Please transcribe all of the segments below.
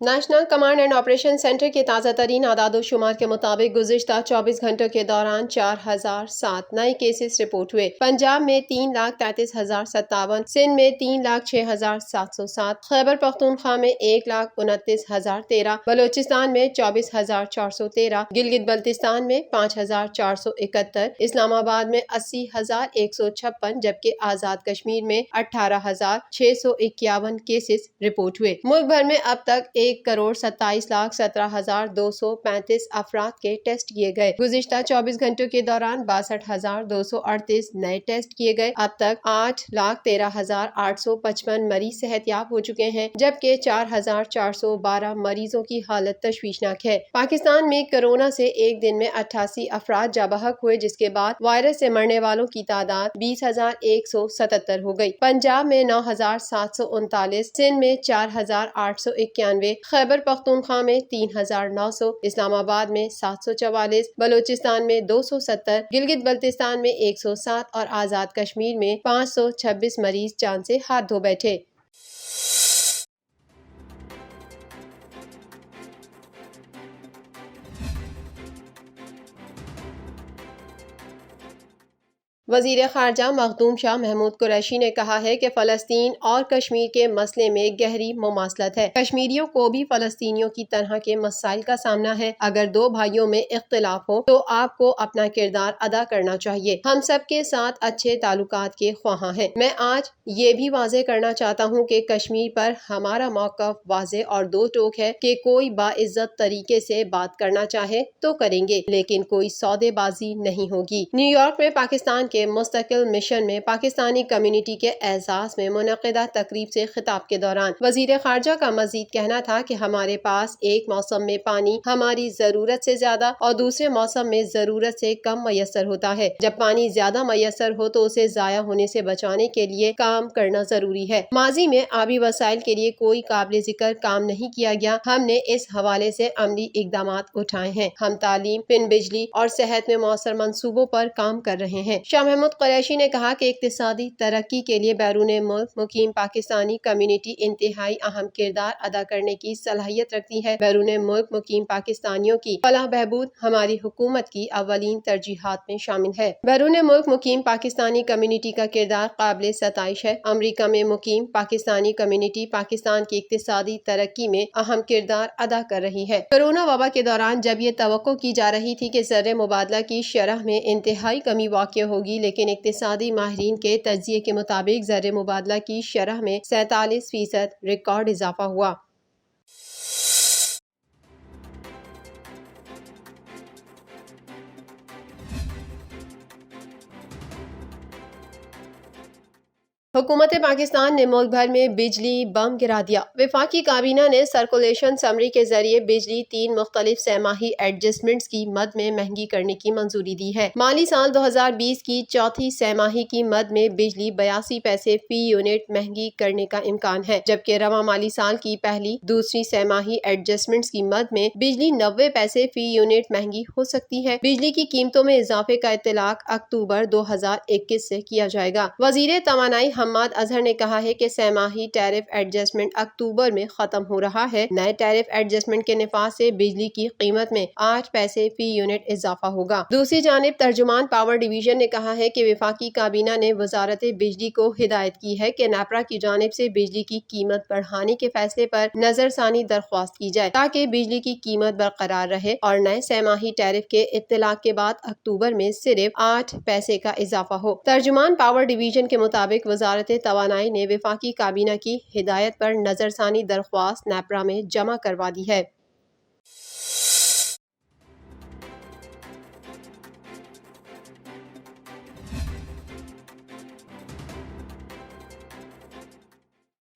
National command and operation centre کے تازہ ترین اعداد و شمار کے مطابق گزشتہ 24 گھنٹوں کے دوران 4007 نئے کیسز رپورٹ ہوئے۔ پنجاب میں 3,33,057، سندھ میں 3,06,707، خیبر پختونخوا میں 1,29,013، بلوچستان میں 24,413، گلگت بلتستان میں 5,471، اسلام آباد میں 80,156، جبکہ آزاد کشمیر میں 18,651 کیسز رپورٹ ہوئے۔ ملک بھر میں اب تک 1,27,17,235 افراد کے ٹیسٹ کیے گئے۔ گزشتہ 24 گھنٹوں کے دوران 62,238 نئے ٹیسٹ کیے گئے۔ اب تک 8,13,855 مریض صحت یاب ہو چکے ہیں، جبکہ 4,412 مریضوں کی حالت تشویشناک ہے۔ پاکستان میں کورونا سے ایک دن میں 88 افراد جاں بحق ہوئے، جس کے بعد وائرس سے مرنے والوں کی تعداد 20,177 ہو گئی۔ پنجاب میں 9,739، سندھ میں 4,891، خیبر پختونخوا میں 3,900، اسلام آباد میں 744، بلوچستان میں 270، گلگت بلتستان میں 107 اور آزاد کشمیر میں 526 مریض جان سے ہاتھ دھو بیٹھے۔ وزیر خارجہ مخدوم شاہ محمود قریشی نے کہا ہے کہ فلسطین اور کشمیر کے مسئلے میں گہری مماثلت ہے۔ کشمیریوں کو بھی فلسطینیوں کی طرح کے مسائل کا سامنا ہے۔ اگر دو بھائیوں میں اختلاف ہو تو آپ کو اپنا کردار ادا کرنا چاہیے۔ ہم سب کے ساتھ اچھے تعلقات کے خواہاں ہیں۔ میں آج یہ بھی واضح کرنا چاہتا ہوں کہ کشمیر پر ہمارا موقف واضح اور دو ٹوک ہے کہ کوئی باعزت طریقے سے بات کرنا چاہے تو کریں گے، لیکن کوئی سودے بازی نہیں ہوگی۔ نیو یارک میں پاکستان کے مستقل مشن میں پاکستانی کمیونٹی کے اعزاز میں منعقدہ تقریب سے خطاب کے دوران وزیر خارجہ کا مزید کہنا تھا کہ ہمارے پاس ایک موسم میں پانی ہماری ضرورت سے زیادہ اور دوسرے موسم میں ضرورت سے کم میسر ہوتا ہے۔ جب پانی زیادہ میسر ہو تو اسے ضائع ہونے سے بچانے کے لیے کام کرنا ضروری ہے۔ ماضی میں آبی وسائل کے لیے کوئی قابل ذکر کام نہیں کیا گیا۔ ہم نے اس حوالے سے عملی اقدامات اٹھائے ہیں۔ ہم تعلیم، پن بجلی اور صحت میں مؤثر منصوبوں پر کام کر رہے ہیں۔ شاہ محمود قریشی نے کہا کہ اقتصادی ترقی کے لیے بیرون ملک مقیم پاکستانی کمیونٹی انتہائی اہم کردار ادا کرنے کی صلاحیت رکھتی ہے۔ بیرون ملک مقیم پاکستانیوں کی فلاح بہبود ہماری حکومت کی اولین ترجیحات میں شامل ہے۔ بیرون ملک مقیم پاکستانی کمیونٹی کا کردار قابل ستائش ہے۔ امریکہ میں مقیم پاکستانی کمیونٹی پاکستان کی اقتصادی ترقی میں اہم کردار ادا کر رہی ہے۔ کورونا وبا کے دوران جب یہ توقع کی جا رہی تھی کہ زر مبادلہ کی شرح میں انتہائی کمی واقع ہوگی، لیکن اقتصادی ماہرین کے تجزیے کے مطابق زر مبادلہ کی شرح میں 47% ریکارڈ اضافہ ہوا۔ حکومت پاکستان نے ملک بھر میں بجلی بم گرا دیا۔ وفاقی کابینہ نے سرکولیشن سمری کے ذریعے بجلی 3 مختلف سہ ماہی ایڈجسٹمنٹس کی مد میں مہنگی کرنے کی منظوری دی ہے۔ مالی سال 2020 کی چوتھی سہ ماہی کی مد میں بجلی 82 پیسے فی یونٹ مہنگی کرنے کا امکان ہے، جبکہ رواں مالی سال کی پہلی دوسری سہ ماہی ایڈجسٹمنٹس کی مد میں بجلی 90 پیسے فی یونٹ مہنگی ہو سکتی ہے۔ بجلی کی قیمتوں میں اضافے کا اطلاق اکتوبر 2021 سے کیا جائے گا۔ وزیر توانائی حماد اظہر نے کہا ہے کہ سہ ماہی ٹیرف ایڈجسٹمنٹ اکتوبر میں ختم ہو رہا ہے۔ نئے ٹیرف ایڈجسٹمنٹ کے نفاذ سے بجلی کی قیمت میں 8 پیسے فی یونٹ اضافہ ہوگا۔ دوسری جانب ترجمان پاور ڈویژن نے کہا ہے کہ وفاقی کابینہ نے وزارت بجلی کو ہدایت کی ہے کہ نیپرا کی جانب سے بجلی کی قیمت بڑھانے کے فیصلے پر نظر ثانی درخواست کی جائے تاکہ بجلی کی قیمت برقرار رہے اور نئے سہ ماہی ٹیرف کے اطلاق کے بعد اکتوبر میں صرف 8 پیسے کا اضافہ ہو۔ ترجمان پاور ڈویژن کے مطابق وزارت توانائی نے وفاقی کابینہ کی ہدایت پر نظر ثانی درخواست نیپرا میں جمع کروا دی ہے۔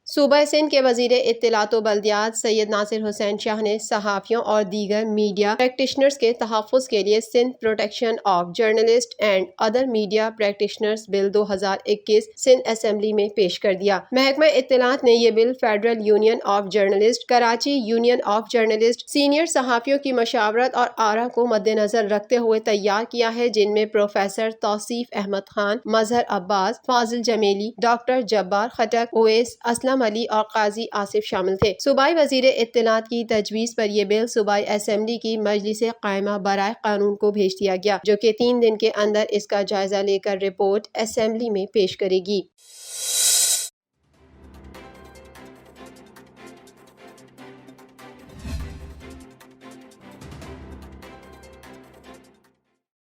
صوبہ سندھ کے وزیر اطلاعات و بلدیات سید ناصر حسین شاہ نے صحافیوں اور دیگر میڈیا پریکٹیشنرز کے تحفظ کے لیے Sindh protection of journalist and other media practitioners bill 2021 Sindh assembly میں پیش کر دیا۔ محکمہ اطلاعات نے یہ bill federal union of journalist, Karachi union of journalist, senior صحافیوں کی مشاورت اور آرا کو مد نظر رکھتے ہوئے تیار کیا ہے، جن میں پروفیسر توصیف احمد خان، مظہر عباس، فاضل جمیلی، ڈاکٹر جبار خٹک، اویس اسلم علی اور قاضی آصف شامل تھے۔ صوبائی وزیر اطلاعات کی تجویز پر یہ بل صوبائی اسمبلی کی مجلس قائمہ برائے قانون کو بھیج دیا گیا، جو کہ 3 دن کے اندر اس کا جائزہ لے کر رپورٹ اسمبلی میں پیش کرے گی۔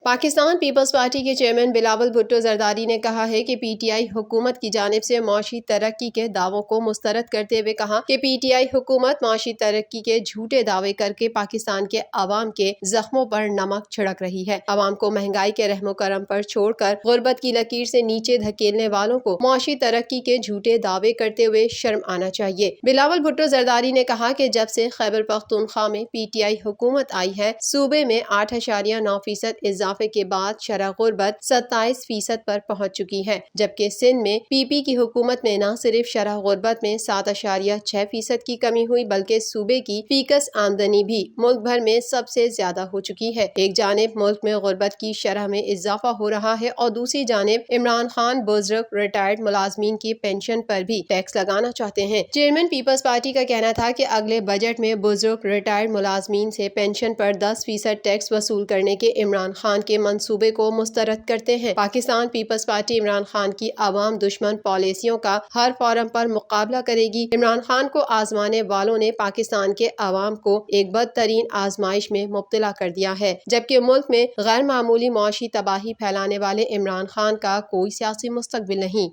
پاکستان پیپلز پارٹی کے چیئرمین بلاول بھٹو زرداری نے کہا ہے کہ پی ٹی آئی حکومت کی جانب سے معاشی ترقی کے دعووں کو مسترد کرتے ہوئے کہا کہ پی ٹی آئی حکومت معاشی ترقی کے جھوٹے دعوے کر کے پاکستان کے عوام کے زخموں پر نمک چھڑک رہی ہے۔ عوام کو مہنگائی کے رحم و کرم پر چھوڑ کر غربت کی لکیر سے نیچے دھکیلنے والوں کو معاشی ترقی کے جھوٹے دعوے کرتے ہوئے شرم آنا چاہیے۔ بلاول بھٹو زرداری نے کہا کہ جب سے خیبر پختونخوا میں پی ٹی آئی حکومت آئی ہے، صوبے میں 8.9% اضافے کے بعد شرح غربت 27% پر پہنچ چکی ہے، جبکہ سندھ میں پی پی کی حکومت میں نہ صرف شرح غربت میں 7.6% کی کمی ہوئی بلکہ صوبے کی فیکس آمدنی بھی ملک بھر میں سب سے زیادہ ہو چکی ہے۔ ایک جانب ملک میں غربت کی شرح میں اضافہ ہو رہا ہے اور دوسری جانب عمران خان بزرگ ریٹائرڈ ملازمین کی پینشن پر بھی ٹیکس لگانا چاہتے ہیں۔ چیئرمین پیپلز پارٹی کا کہنا تھا کہ اگلے بجٹ میں بزرگ ریٹائرڈ ملازمین سے پینشن پر 10% ٹیکس وصول کرنے کے عمران خان کے منصوبے کو مسترد کرتے ہیں۔ پاکستان پیپلز پارٹی عمران خان کی عوام دشمن پالیسیوں کا ہر فورم پر مقابلہ کرے گی۔ عمران خان کو آزمانے والوں نے پاکستان کے عوام کو ایک بدترین آزمائش میں مبتلا کر دیا ہے، جبکہ ملک میں غیر معمولی معاشی تباہی پھیلانے والے عمران خان کا کوئی سیاسی مستقبل نہیں۔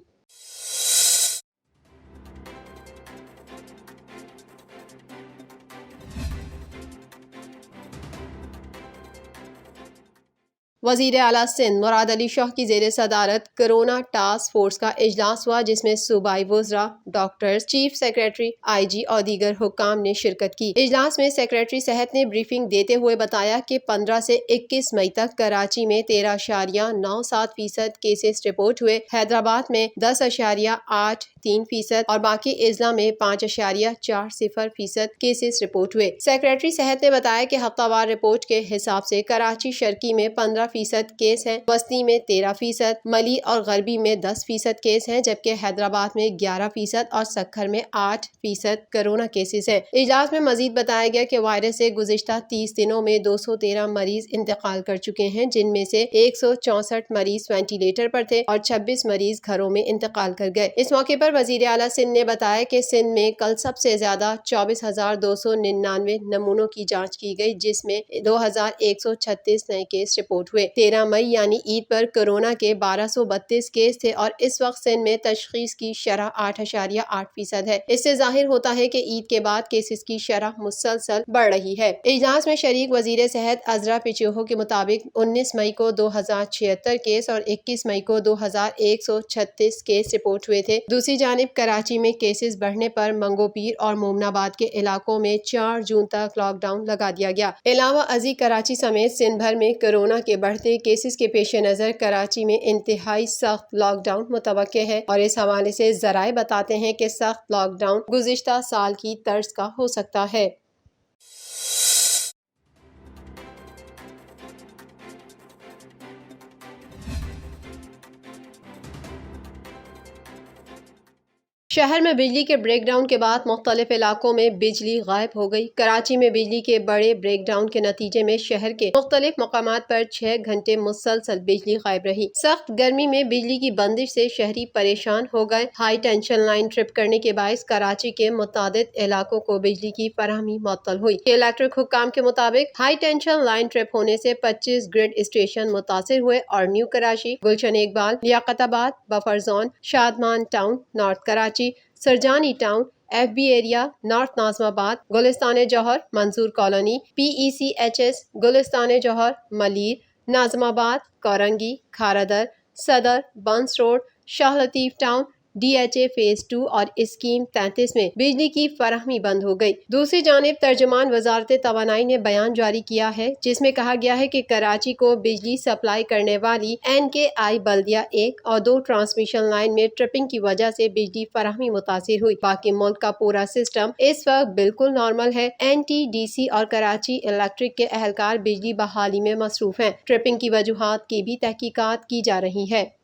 وزیر اعلیٰ سندھ مراد علی شاہ کی زیر صدارت کرونا ٹاسک فورس کا اجلاس ہوا، جس میں صوبائی وزراء، ڈاکٹرز، چیف سیکریٹری، آئی جی اور دیگر حکام نے شرکت کی۔ اجلاس میں سیکریٹری صحت نے بریفنگ دیتے ہوئے بتایا کہ 15 سے 21 مئی تک کراچی میں 13.97% کیسز رپورٹ ہوئے، حیدرآباد میں 10.83% اور باقی اضلاع میں 5.40% کیسز رپورٹ ہوئے۔ سیکریٹری صحت نے بتایا کہ ہفتہ وار رپورٹ کے حساب سے کراچی شرقی میں 15% کیس ہیں، وسطی میں 13%، ملی اور غربی میں 10% کیس ہیں، جبکہ حیدرآباد میں 11% اور سکھر میں 8% کرونا کیسز ہیں۔ اجلاس میں مزید بتایا گیا کہ وائرس سے گزشتہ 30 دنوں میں 213 مریض انتقال کر چکے ہیں، جن میں سے 164 مریض وینٹی لیٹر پر تھے اور 26 مریض گھروں میں انتقال کر گئے۔ اس موقع پر وزیر اعلیٰ سندھ نے بتایا کہ سندھ میں کل سب سے زیادہ 24,299 نمونوں کی جانچ کی گئی، جس میں 2,136 نئے کیس رپورٹ ہوئے۔ 13 مئی یعنی عید پر کورونا کے 1232 کیس تھے اور اس وقت سندھ میں تشخیص کی شرح 8.8% ہے۔ اس سے ظاہر ہوتا ہے کہ عید کے بعد کیسز کی شرح مسلسل بڑھ رہی ہے۔ اجلاس میں شریک وزیر صحت عذرا پیچوہو کے مطابق 19 مئی کو 2076 کیس اور 21 مئی کو 2136 کیس رپورٹ ہوئے تھے۔ دوسری جانب کراچی میں کیسز بڑھنے پر منگو پیر اور مومن آباد کے علاقوں میں 4 جون تک لاک ڈاؤن لگا دیا گیا۔ علاوہ ازیں کراچی سمیت سندھ بھر میں کورونا کے بڑھتے کیسز کے پیش نظر کراچی میں انتہائی سخت لاک ڈاؤن متوقع ہے اور اس حوالے سے ذرائع بتاتے ہیں کہ سخت لاک ڈاؤن گزشتہ سال کی طرز کا ہو سکتا ہے۔ شہر میں بجلی کے بریک ڈاؤن کے بعد مختلف علاقوں میں بجلی غائب ہو گئی۔ کراچی میں بجلی کے بڑے بریک ڈاؤن کے نتیجے میں شہر کے مختلف مقامات پر 6 گھنٹے مسلسل بجلی غائب رہی۔ سخت گرمی میں بجلی کی بندش سے شہری پریشان ہو گئے۔ ہائی ٹینشن لائن ٹرپ کرنے کے باعث کراچی کے متعدد علاقوں کو بجلی کی فراہمی معطل ہوئی۔ الیکٹرک حکام کے مطابق ہائی ٹینشن لائن ٹرپ ہونے سے 25 گرڈ اسٹیشن متاثر ہوئے اور new Karachi, Gulshan Iqbal, Liaquatabad, buffer zone, Shadman town, north Karachi, Surjani town, F B area, north Nazimabad, Gulistan Johar, Manzoor colony, P E C H S, Gulistan Johar, Malir, Nazimabad, Korangi, Kharadar, Saddar, Burns road, Shah Latif town, D H A phase 2 اور scheme 33 میں بجلی کی فراہمی بند ہو گئی۔ دوسری جانب ترجمان وزارت توانائی نے بیان جاری کیا ہے، جس میں کہا گیا ہے کہ کراچی کو بجلی سپلائی کرنے والی این کے آئی بلدیہ 1 اور 2 ٹرانسمیشن لائن میں ٹرپنگ کی وجہ سے بجلی فراہمی متاثر ہوئی۔ باقی ملک کا پورا سسٹم اس وقت بالکل نارمل ہے۔ این ٹی ڈی سی اور کراچی الیکٹرک کے اہلکار بجلی بحالی میں مصروف ہیں۔ ٹرپنگ کی وجوہات کی بھی تحقیقات کی جا رہی ہے۔